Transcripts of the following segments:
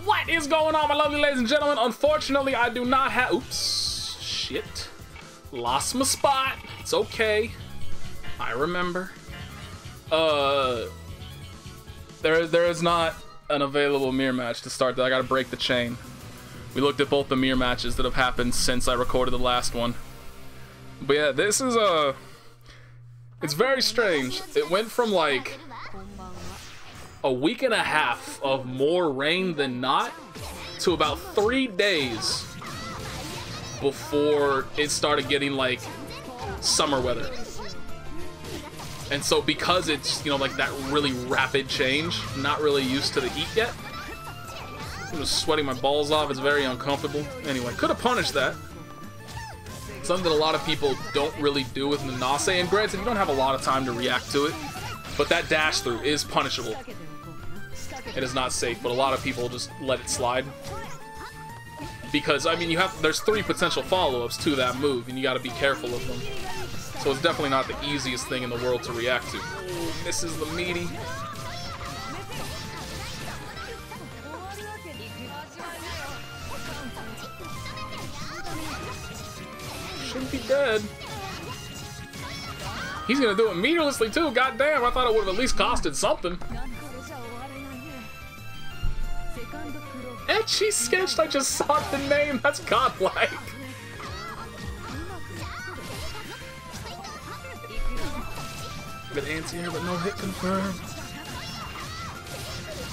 What is going on, my lovely ladies and gentlemen? Unfortunately, I do not have... Oops. Shit. Lost my spot. It's okay. I remember. There is not an available mirror match to start that. I gotta break the chain. We looked at both the mirror matches that have happened since I recorded the last one. But yeah, this is it's very strange. It went from like a week and a half of more rain than not to about 3 days before it started getting like summer weather. And so because it's, you know, like that really rapid change, I'm not really used to the heat yet. I'm just sweating my balls off. It's very uncomfortable. Anyway, could have punished that. Something that a lot of people don't really do with Nanase, and granted, you don't have a lot of time to react to it, but that dash through is punishable. It is not safe, but a lot of people just let it slide. Because, I mean, there's 3 potential follow-ups to that move, and you gotta be careful of them. So it's definitely not the easiest thing in the world to react to. Ooh, misses the meaty. Shouldn't be dead. He's gonna do it meterlessly too. Goddamn, I thought it would have at least costed something. Etchy sketched. I just saw the name. That's godlike. Good anti-air, but no hit confirmed.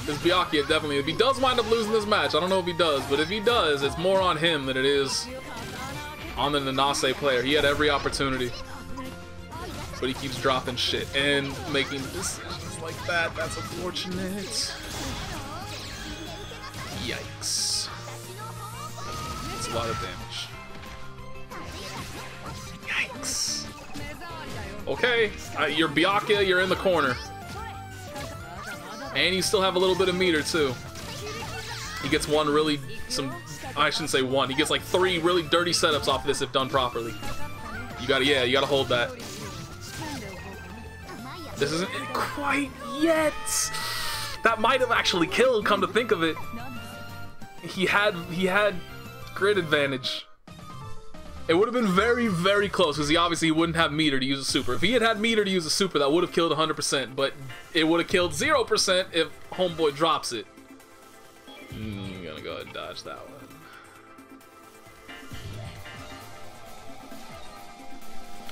This Byakuya definitely, if he does wind up losing this match, I don't know if he does, but if he does, it's more on him than it is on the Nanase player. He had every opportunity, but he keeps dropping shit and making decisions like that. That's unfortunate. Yikes. That's a lot of damage. Yikes. Okay, you're Byakuya, you're in the corner. And you still have a little bit of meter too. He gets I shouldn't say one, he gets like 3 really dirty setups off this if done properly. You gotta hold that. This isn't it quite yet. That might have actually killed, come to think of it. He had grid advantage. It would have been very, very close because he wouldn't have meter to use a super. If he had meter to use a super, that would have killed 100%, but it would have killed 0% if homeboy drops it. I'm gonna go ahead and dodge that one.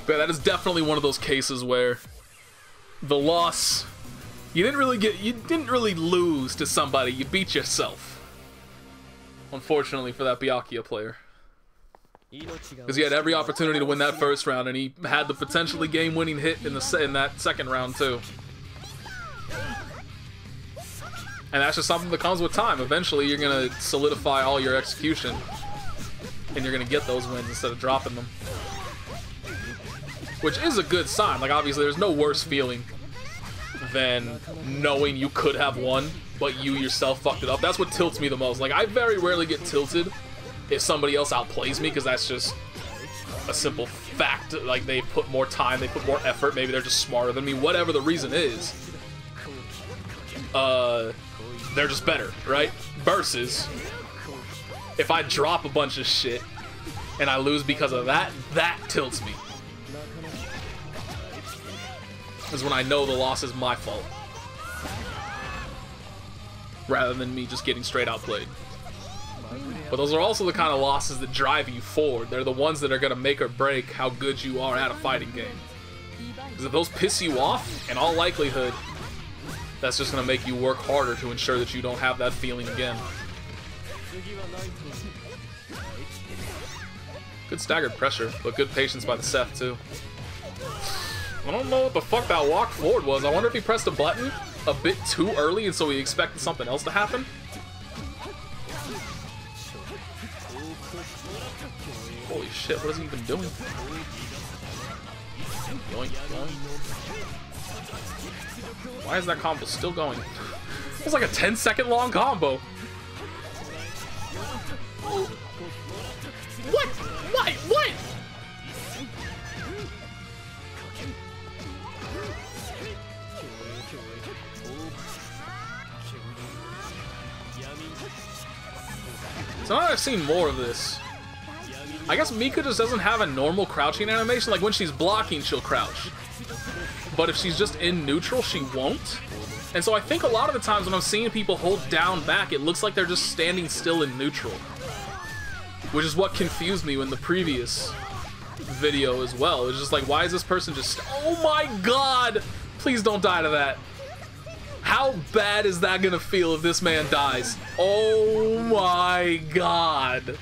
But that is definitely one of those cases where the loss, you didn't really lose to somebody, you beat yourself. Unfortunately for that Byakuya player. Because he had every opportunity to win that first round, and he had the potentially game-winning hit in that second round too. And that's just something that comes with time. Eventually, you're gonna solidify all your execution, and you're gonna get those wins instead of dropping them. Which is a good sign. Like, obviously, there's no worse feeling than knowing you could have won, but you yourself fucked it up. That's what tilts me the most. Like, I very rarely get tilted if somebody else outplays me, because that's just a simple fact. Like, they put more time, they put more effort, maybe they're just smarter than me, whatever the reason is. They're just better, right? Versus, if I drop a bunch of shit and I lose because of that, that tilts me. Is when I know the loss is my fault, rather than me just getting straight outplayed. But those are also the kind of losses that drive you forward. They're the ones that are going to make or break how good you are at a fighting game. Because if those piss you off, in all likelihood, that's just going to make you work harder to ensure that you don't have that feeling again. Good staggered pressure, but good patience by the Seth too. I don't know what the fuck that walk forward was. I wonder if he pressed a button a bit too early and so he expected something else to happen. Holy shit, what is he even doing? Yoink, yoink. Why is that combo still going? It's like a 10-second long combo. What? Why? What? So now that I've seen more of this, I guess Mika just doesn't have a normal crouching animation. Like when she's blocking, she'll crouch. But if she's just in neutral, she won't. And so I think a lot of the times when I'm seeing people hold down back, it looks like they're just standing still in neutral. Which is what confused me in the previous video as well. It's just like, why is this person just... Oh my god! Please don't die to that. How bad is that gonna feel if this man dies? Oh my god.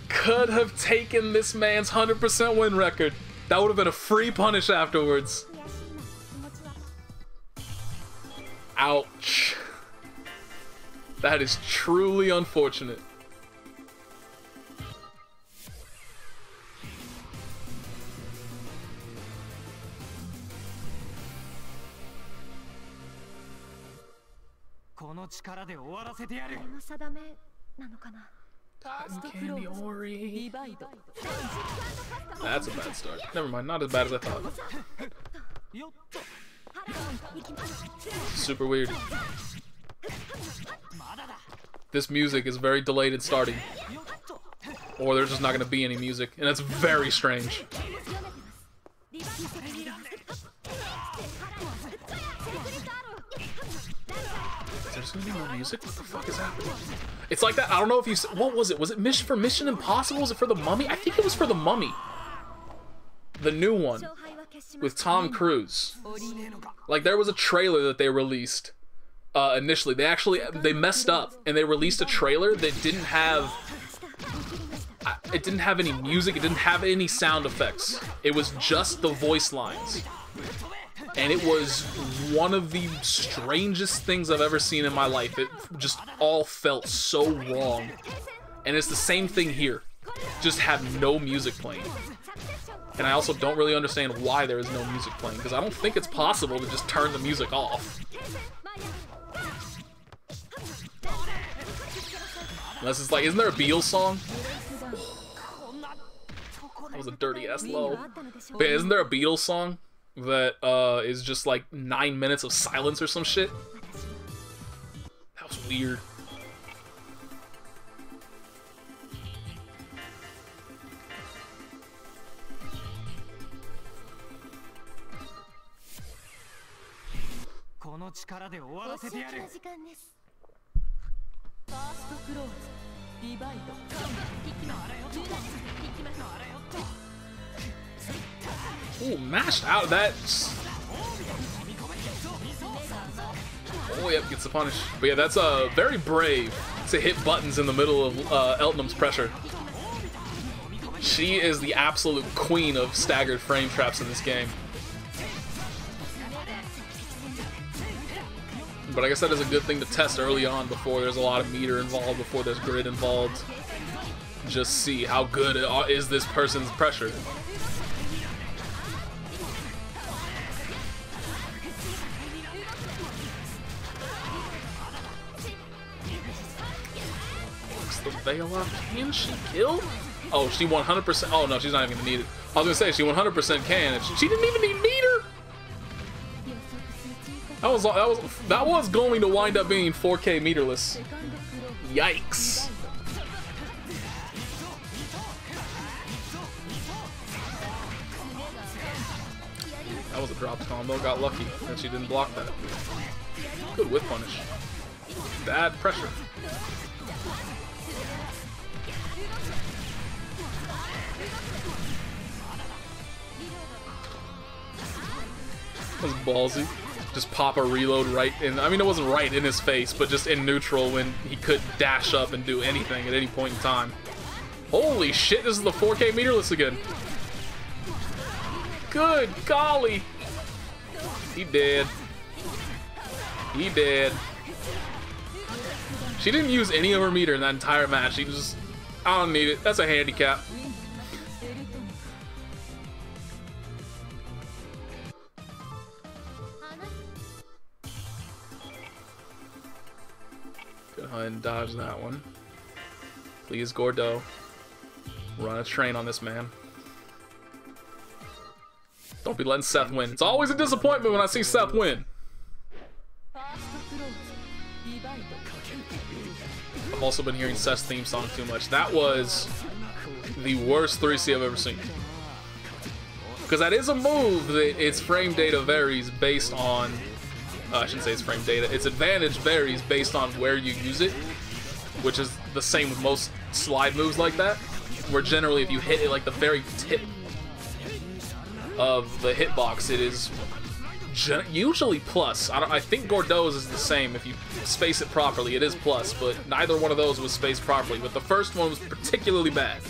Could have taken this man's 100% win record. That would have been a free punish afterwards. Ouch. That is truly unfortunate. Candy Orie. That's a bad start. Never mind, not as bad as I thought. Super weird. This music is very delayed in starting. Or there's just not going to be any music, and that's very strange. There's gonna be no music? What the fuck is happening? It's like that. I don't know if you... What was it? Was it for Mission Impossible? Was it for The Mummy? I think it was for The Mummy. The new one. With Tom Cruise. Like, there was a trailer that they released initially. They messed up, and they released a trailer that didn't have... It didn't have any music. It didn't have any sound effects. It was just the voice lines. And it was one of the strangest things I've ever seen in my life. It just all felt so wrong. And it's the same thing here. Just have no music playing. And I also don't really understand why there is no music playing, because I don't think it's possible to just turn the music off. Unless it's like, isn't there a Beatles song? That was a dirty ass low. But yeah, isn't there a Beatles song that is just like 9 minutes of silence or some shit? That was weird. Ooh, mashed out. That's... Oh, yep, gets the punish. But yeah, that's very brave to hit buttons in the middle of Eltnum's pressure. She is the absolute queen of staggered frame traps in this game. But I guess that is a good thing to test early on before there's a lot of meter involved, before there's grid involved. Just see how good is this person's pressure. Looks the veil off. Can she kill? Oh, she 100%. Oh no, she's not even gonna need it. I was gonna say she 100% can. If she didn't even need meter. That was going to wind up being 4K meterless. Yikes. That was a dropped combo. Got lucky that she didn't block that. Good whip punish. Bad pressure. That was ballsy. Just pop a reload right in. I mean, it wasn't right in his face, but just in neutral when he could dash up and do anything at any point in time. Holy shit, this is the 4K meterless again. Good golly. He dead. He dead. She didn't use any of her meter in that entire match. She just, I don't need it. That's a handicap. Go ahead and dodge that one. Please, Gordeau. Run a train on this man. Don't be letting Seth win. It's always a disappointment when I see Seth win. I've also been hearing Seth's theme song too much. That was the worst 3C I've ever seen. Because that is a move that its frame data varies based on... I shouldn't say its frame data. Its advantage varies based on where you use it, which is the same with most slide moves like that, where generally if you hit it like the very tip of the hitbox, it is usually plus. I think Gordeau's is the same. If you space it properly, it is plus, but neither one of those was spaced properly. But the first one was particularly bad.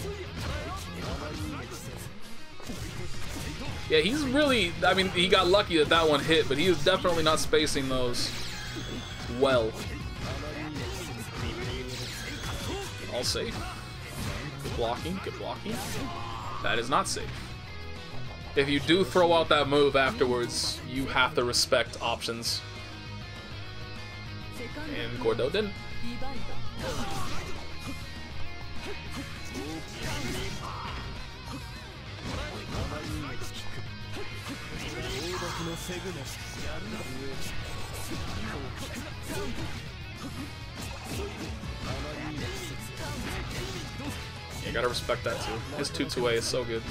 Yeah, he's really... I mean, he got lucky that that one hit, but he is definitely not spacing those well. All safe. Good blocking, good blocking. That is not safe. If you do throw out that move afterwards, you have to respect options. And Gordeau didn't. You gotta respect that too. His 2-2A is so good.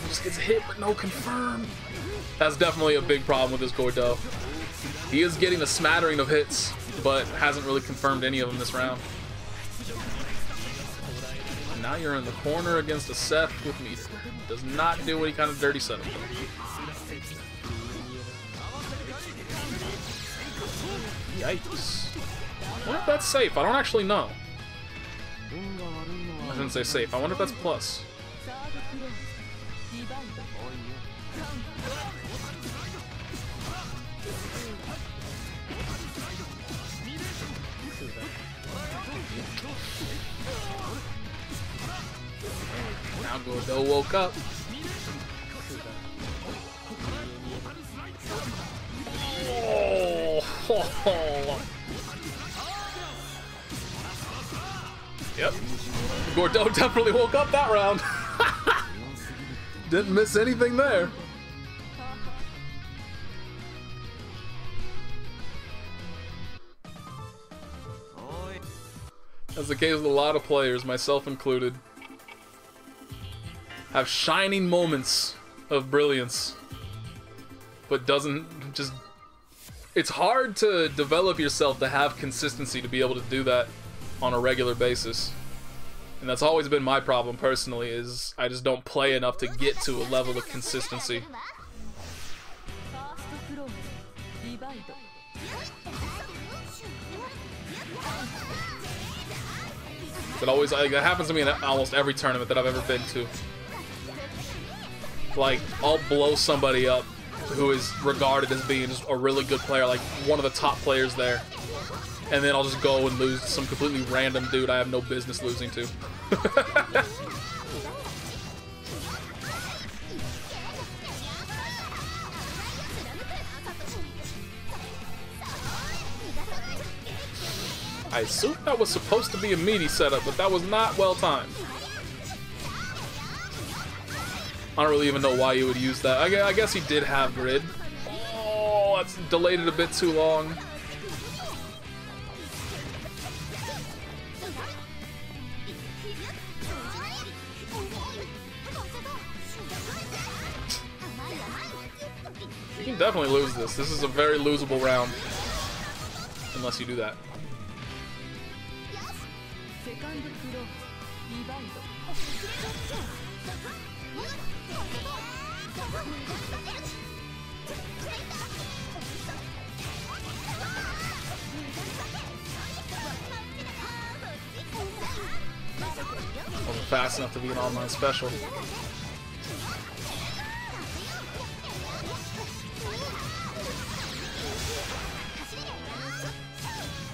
Just gets hit but no confirm. That's definitely a big problem with this Gordeau. He is getting a smattering of hits, but hasn't really confirmed any of them this round. And now you're in the corner against a Seth with Mika. Does not do any kind of dirty setup. Yikes. I wonder if that's safe. I don't actually know. I shouldn't say safe. I wonder if that's plus. Now Gordeau woke up. Oh. Yep. Gordeau definitely woke up that round. Didn't miss anything there. As the case with a lot of players, myself included, have shining moments of brilliance, but doesn't just... It's hard to develop yourself to have consistency to be able to do that on a regular basis. And that's always been my problem personally, is I just don't play enough to get to a level of consistency. It always, like, that happens to me in almost every tournament that I've ever been to. Like, I'll blow somebody up who is regarded as being just a really good player, like one of the top players there, and then I'll just go and lose to some completely random dude I have no business losing to. I assume that was supposed to be a meaty setup, but that was not well timed. I don't really even know why you would use that. I guess he did have grid. Oh, that's delayed it a bit too long. You can definitely lose this. This is a very losable round. Unless you do that. Wasn't fast enough to be an online special.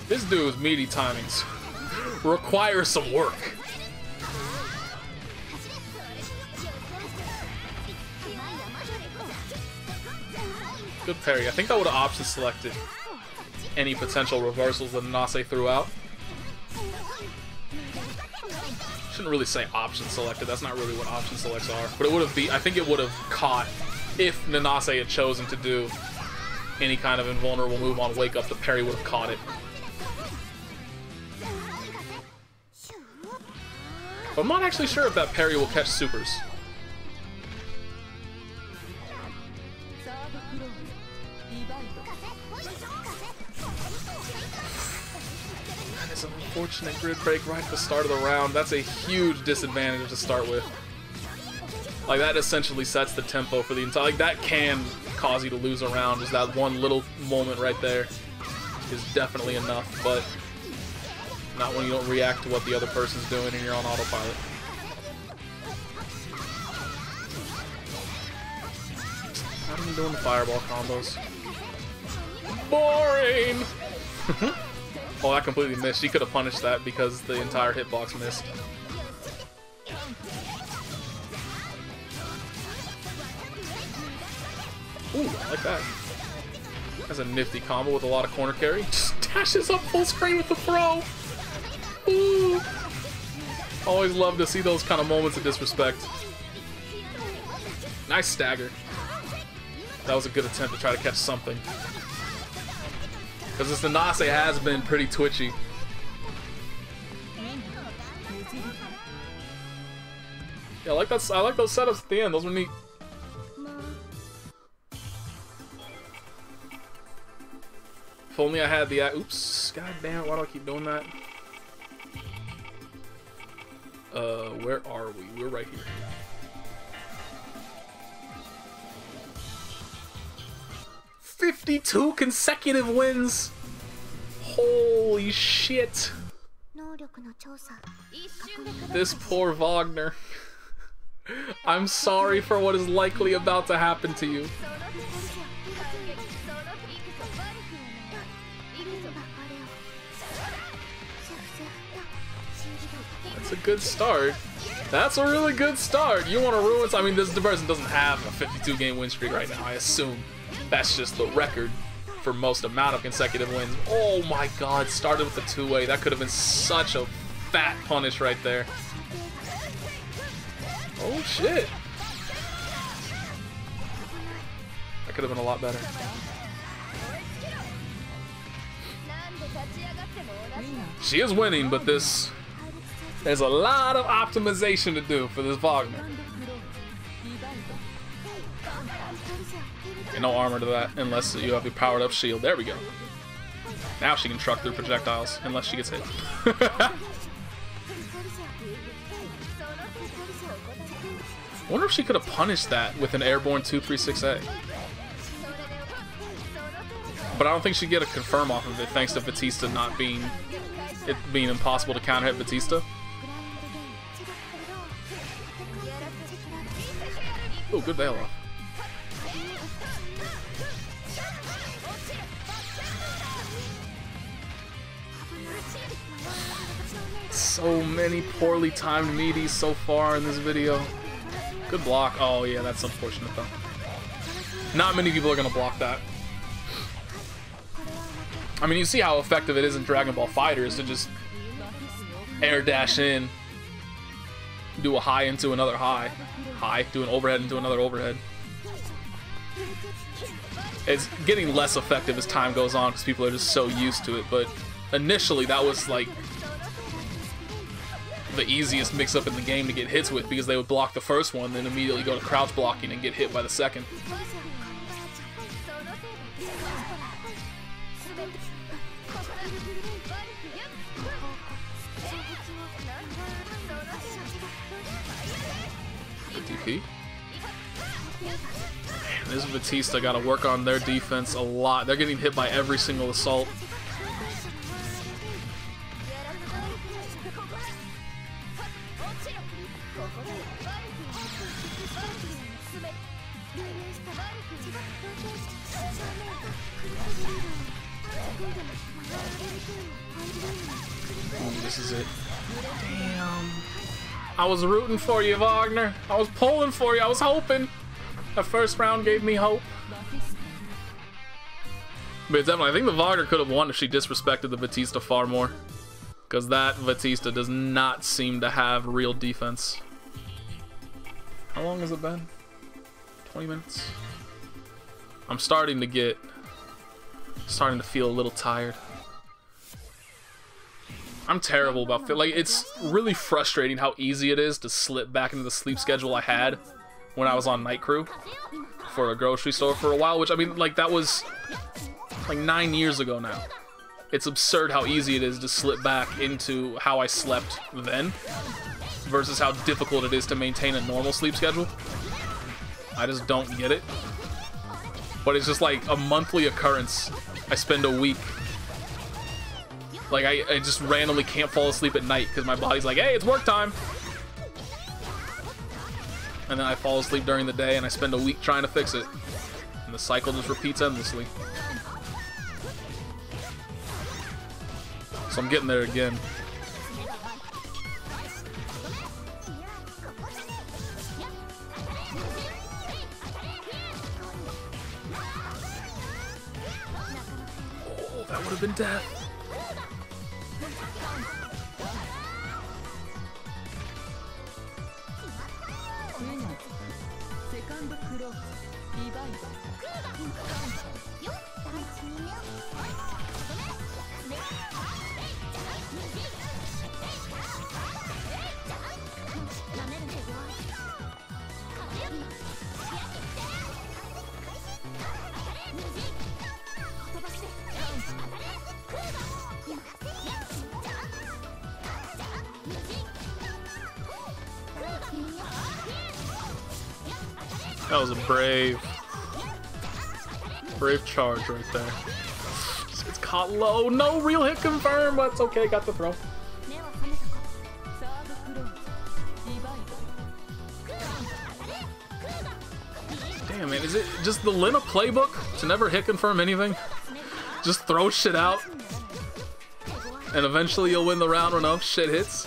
This dude's meaty timings require some work. Good parry. I think that would have option selected any potential reversals that Nanase threw out. Shouldn't really say option selected. That's not really what option selects are. But it would have been. I think it would have caught if Nanase had chosen to do any kind of invulnerable move on wake up, the parry would have caught it. But I'm not actually sure if that parry will catch supers. That is an unfortunate grid break right at the start of the round. That's a huge disadvantage to start with. Like, that essentially sets the tempo for the entire... Like, that can cause you to lose a round. Just that one little moment right there is definitely enough, but not when you don't react to what the other person's doing and you're on autopilot. Not even doing the fireball combos. Boring! Oh, that completely missed. She could have punished that because the entire hitbox missed. Ooh, I like that. That's a nifty combo with a lot of corner carry. Just dashes up full screen with the throw. Ooh. Always love to see those kind of moments of disrespect. Nice stagger. That was a good attempt to try to catch something. Because this Nanase has been pretty twitchy. Yeah, I like those setups at the end. Those were neat. If only I had the... Oops. God damn it. Why do I keep doing that? Where are we? We're right here. "52 consecutive wins! Holy shit! This poor Wagner. I'm sorry for what is likely about to happen to you. That's a good start. That's a really good start. You want to ruin... I mean, this person doesn't have a 52-game win streak right now, I assume. That's just the record for most amount of consecutive wins. Oh my god, started with the two-way. That could have been such a fat punish right there. Oh shit. That could have been a lot better. She is winning, but there's a lot of optimization to do for this Wagner. And no armor to that unless you have a powered up shield. There we go. Now she can truck through projectiles unless she gets hit. I wonder if she could have punished that with an airborne 236A. But I don't think she'd get a confirm off of it thanks to Vatista not being... it being impossible to counter hit Vatista. Oh, good bail off. So many poorly timed meaties so far in this video. Good block. Oh yeah, that's unfortunate though. Not many people are gonna block that. I mean, you see how effective it is in Dragon Ball FighterZ to just air dash in, do a high into another high, do an overhead into another overhead. It's getting less effective as time goes on because people are just so used to it, but initially that was like the easiest mix-up in the game to get hits with because they would block the first one, then immediately go to crouch blocking and get hit by the second. Good DP. Man, this Vatista got to work on their defense a lot. They're getting hit by every single assault. Ooh, this is it. Damn. I was rooting for you, Wagner. I was pulling for you. I was hoping. That first round gave me hope. But definitely, I think the Wagner could have won if she disrespected the Vatista far more. Because that Vatista does not seem to have real defense. How long has it been? 20 minutes? I'm starting to get Starting to feel a little tired. I'm terrible about like, it's really frustrating how easy it is to slip back into the sleep schedule I had when I was on night crew for a grocery store for a while, which I mean, like, that was like 9 years ago now. It's absurd how easy it is to slip back into how I slept then versus how difficult it is to maintain a normal sleep schedule. I just don't get it. But it's just like a monthly occurrence. I spend a week. Like, I just randomly can't fall asleep at night because my body's like, hey, it's work time. And then I fall asleep during the day and I spend a week trying to fix it. And the cycle just repeats endlessly. So I'm getting there again. Oh, that would have been death. That was a brave charge right there. It's caught low. No real hit confirmed, but it's okay. Got the throw. Damn, man. Is it just the Linne playbook to never hit confirm anything? Just throw shit out, and eventually you'll win the round when enough shit hits?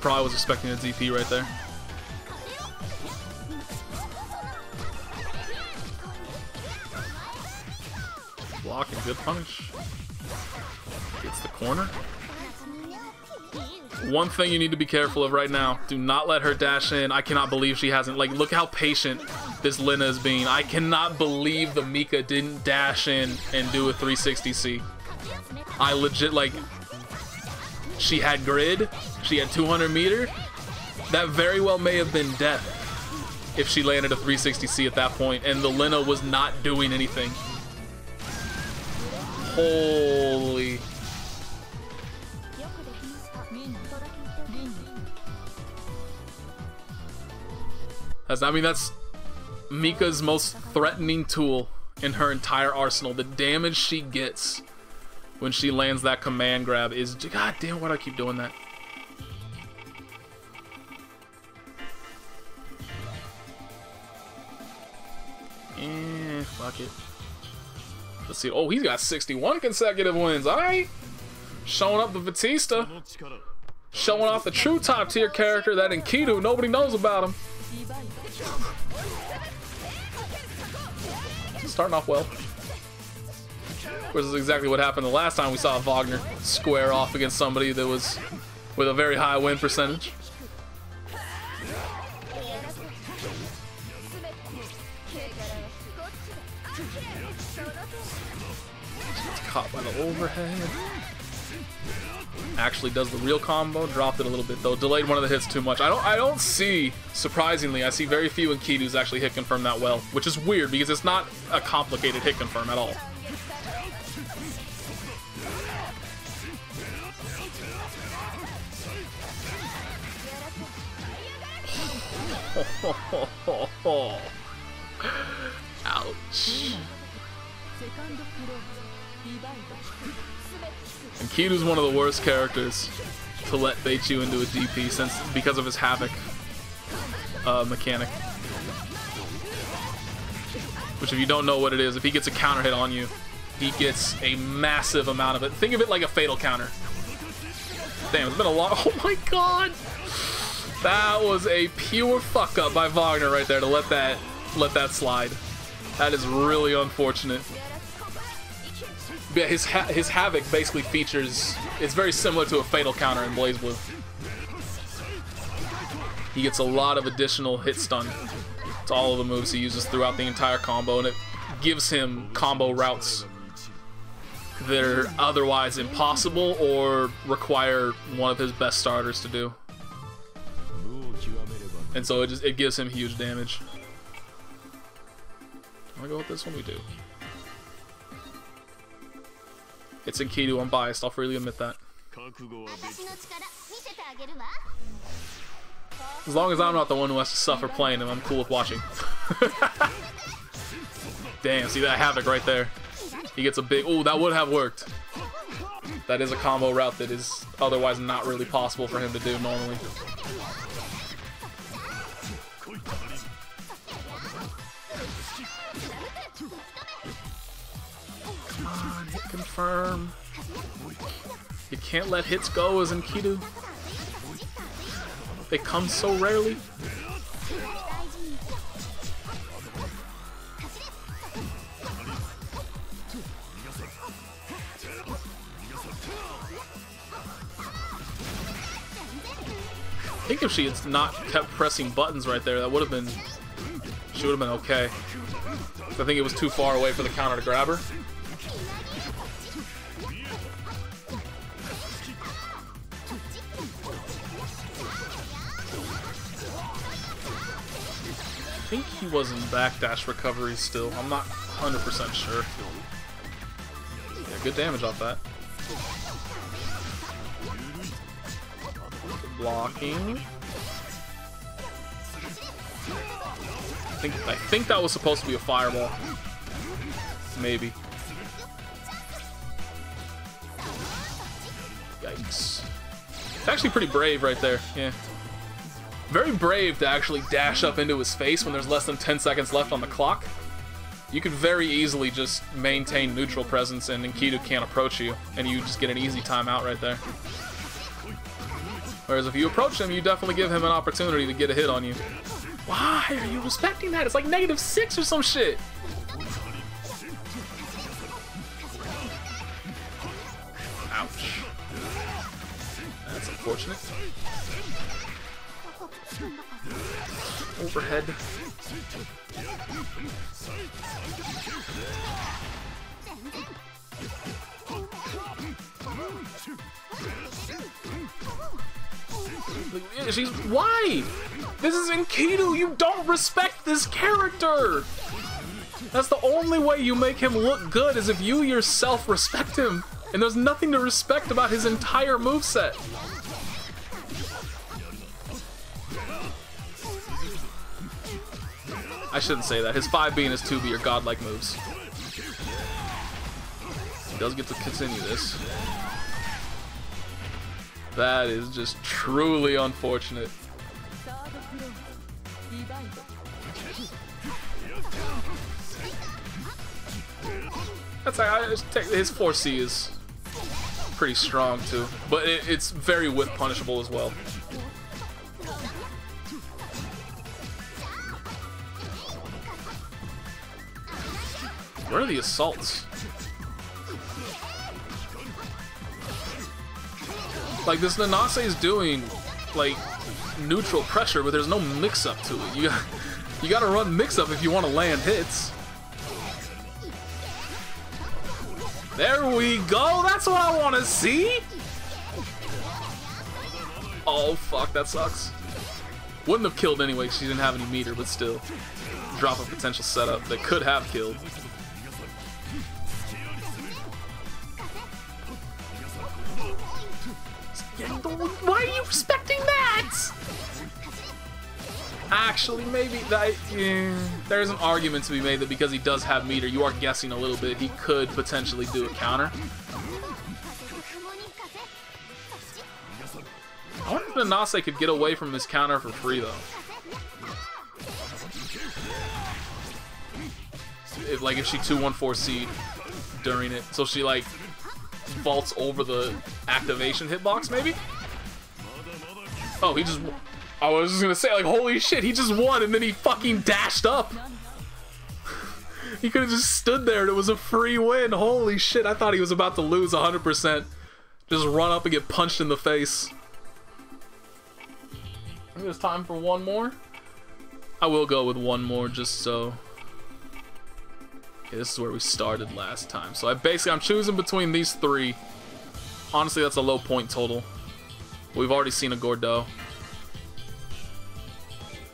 Probably was expecting a DP right there. Block and good punish. Gets the corner. One thing you need to be careful of right now. Do not let her dash in. I cannot believe she hasn't. Like, look how patient this Linne is being. I cannot believe the Mika didn't dash in and do a 360C. I legit, like, she had grid. She had 200 meter. That very well may have been death if she landed a 360C at that point and the Linne was not doing anything. Holy. I mean, that's Mika's most threatening tool in her entire arsenal. The damage she gets when she lands that command grab is... God damn, why do I keep doing that? Fuck it. Let's see. Oh, he's got 61 consecutive wins. Alright. Showing up the Vatista. Showing off the true top tier character, that Enkidu. Nobody knows about him. Starting off well. Which is exactly what happened the last time we saw Wagner square off against somebody that was with a very high win percentage. Caught by the overhead. Actually does the real combo. Dropped it a little bit though. Delayed one of the hits too much. I don't see, surprisingly, I see very few Enkidus actually hit confirm that well, which is weird because it's not a complicated hit confirm at all. Ouch. Enkidu's one of the worst characters to let bait you into a DP because of his Havoc mechanic. Which, if you don't know what it is, if he gets a counter hit on you, he gets a massive amount of it. Think of it like a fatal counter. Damn, it's been a long... Oh my god! That was a pure fuck up by Wagner right there to let that slide. That is really unfortunate. Yeah, his Havoc basically features... It's very similar to a Fatal counter in BlazBlue. He gets a lot of additional hit stun to all of the moves he uses throughout the entire combo, and it gives him combo routes that are otherwise impossible or require one of his best starters to do. And so it gives him huge damage. I'm gonna go with this one. We do. It's Enkidu. I'm biased. I'll freely admit that. As long as I'm not the one who has to suffer playing him, I'm cool with watching. Damn, see that Havoc right there? He gets a big... Ooh, that would have worked. That is a combo route that is otherwise not really possible for him to do normally. Come on, hit confirm. You can't let hits go as Enkidu. They come so rarely. I think if she had not kept pressing buttons right there, that would have been... She would have been okay. I think it was too far away for the counter to grab her. I think he was in backdash recovery still. I'm not 100% sure. Yeah, good damage off that. Blocking. I think that was supposed to be a fireball. Maybe. Yikes. It's actually pretty brave right there. Yeah. Very brave to actually dash up into his face when there's less than 10 seconds left on the clock. You could very easily just maintain neutral presence and Enkidu can't approach you, and you just get an easy timeout right there. Whereas if you approach him, you definitely give him an opportunity to get a hit on you. Why are you respecting that? It's like -6 or some shit. Ouch. That's unfortunate. Overhead. Why? This is Enkidu. You don't respect this character. That's the only way you make him look good, is if you yourself respect him. And there's nothing to respect about his entire moveset. I shouldn't say that. His 5B and his 2B are godlike moves. He does get to continue this. That is just truly unfortunate. That's his 4C is pretty strong too, but it's very whip punishable as well. Where are the assaults? Like, this Nanase is doing, like, neutral pressure, but there's no mix-up to it. You gotta run mix-up if you want to land hits. There we go! That's what I want to see! Oh, fuck, that sucks. Wouldn't have killed anyway, she didn't have any meter, but still. Drop a potential setup that could have killed. Why are you respecting that? Actually, maybe there's an argument to be made that because he does have meter, you are guessing a little bit, he could potentially do a counter. I wonder if Nanase could get away from this counter for free, though. If she 2-1-4C during it, so she, like, vaults over the activation hitbox, maybe? Oh, he just... I was just gonna say, like, holy shit, he just won and then he fucking dashed up. He could have just stood there and it was a free win. Holy shit, I thought he was about to lose 100%. Just run up and get punched in the face. I think it's time for one more. I will go with one more just so. Okay, this is where we started last time. So I'm choosing between these three. Honestly, that's a low point total. We've already seen a Gordeau.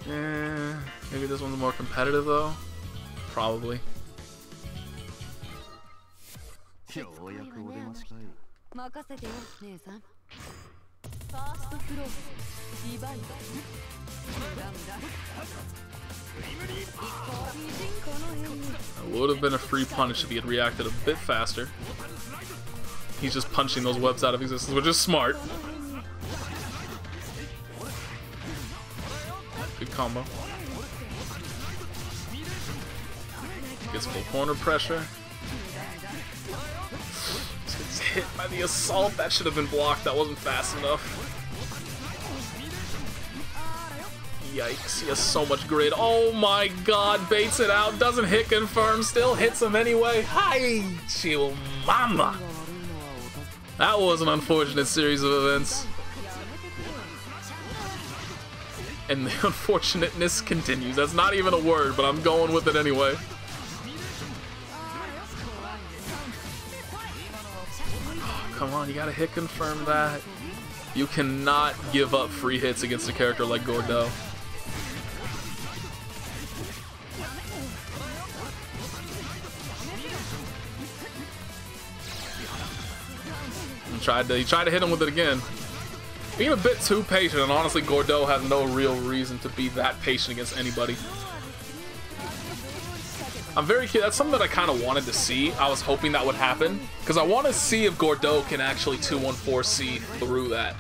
Maybe this one's more competitive though. Probably. It would have been a free punish if he had reacted a bit faster. He's just punching those webs out of existence, which is smart. Good combo. Gets full corner pressure. Gets hit by the assault. That should have been blocked. That wasn't fast enough. Yikes, he has so much grid. Oh my god, baits it out, doesn't hit confirm, still hits him anyway. Hi, chill mama. That was an unfortunate series of events. And the unfortunateness continues. That's not even a word, but I'm going with it anyway. Oh, come on, you gotta hit confirm that. You cannot give up free hits against a character like Gordeau. He tried to hit him with it again. Being a bit too patient, and honestly, Gordeau has no real reason to be that patient against anybody. I'm very curious. That's something that I kind of wanted to see. I was hoping that would happen, because I want to see if Gordeau can actually 214C through that.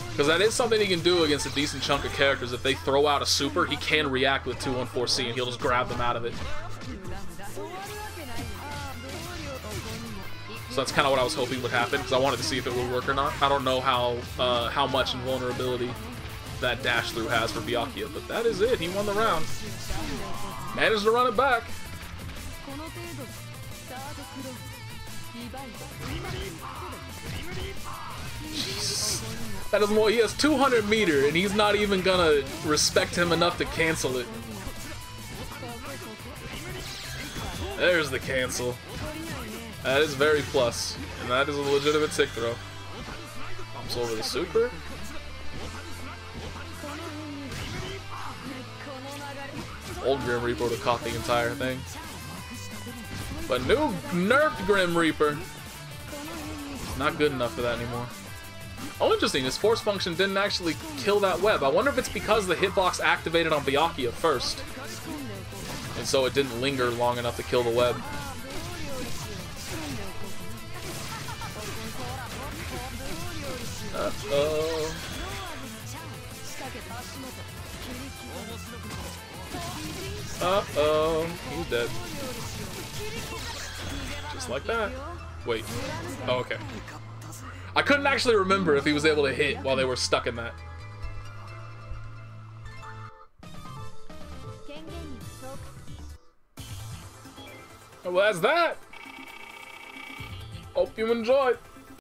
Because that is something he can do against a decent chunk of characters. If they throw out a super, he can react with 214C, and he'll just grab them out of it. So that's kind of what I was hoping would happen, because I wanted to see if it would work or not. I don't know how much invulnerability that dash through has for Byakuya, but that is it. He won the round. Managed to run it back. Jesus. That is more. He has 200 meter, and he's not even gonna respect him enough to cancel it. There's the cancel. That is very plus, and that is a legitimate tick throw. Bumps over the super. Old Grim Reaper would have caught the entire thing. But new nerfed Grim Reaper. Not good enough for that anymore. Oh, interesting, his force function didn't actually kill that web. I wonder if it's because the hitbox activated on Byakuya first. And so it didn't linger long enough to kill the web. Uh-oh. Uh-oh. He's dead. Just like that. Wait. Oh, okay. I couldn't actually remember if he was able to hit while they were stuck in that. Well, that's that. Hope you enjoyed.